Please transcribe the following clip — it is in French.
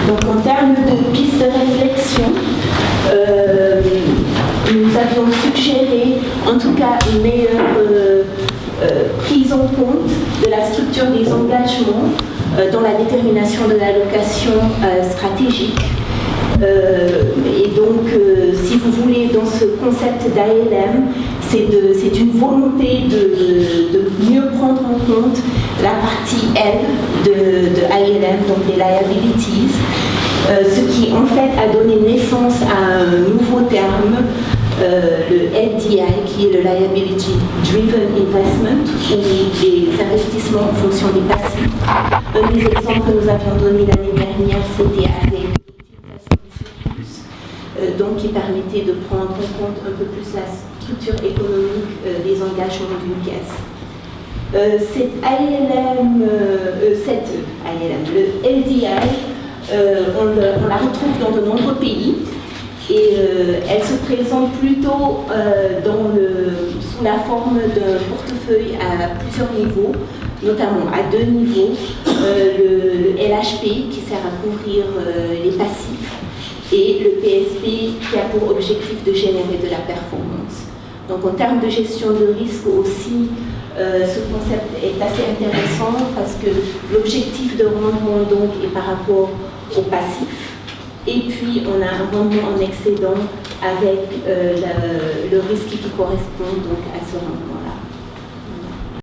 Donc en termes de pistes de réflexion, nous avions suggéré en tout cas une meilleure prise en compte de la structure des engagements dans la détermination de l'allocation stratégique. Et donc, si vous voulez, dans ce concept d'ALM, c'est une volonté de mieux prendre en compte la partie L de ALM, donc les liabilities, ce qui en fait a donné naissance à un nouveau terme, le LDI, qui est le Liability Driven Investment, ou les investissements en fonction des passifs. Un des exemples que nous avions donné l'année dernière, c'était avec l'utilisation du surplus, donc qui permettait de prendre en compte un peu plus la structure économique des engagements d'une caisse. Cette ALM, le LDI, on la retrouve dans de nombreux pays. Et elle se présente plutôt sous la forme d'un portefeuille à plusieurs niveaux, notamment à 2 niveaux, le LHP qui sert à couvrir les passifs et le PSP qui a pour objectif de générer de la performance. Donc en termes de gestion de risque aussi, ce concept est assez intéressant parce que l'objectif de rendement donc est par rapport au passif. Et puis, on a un rendement en excédent avec le risque qui correspond donc à ce rendement.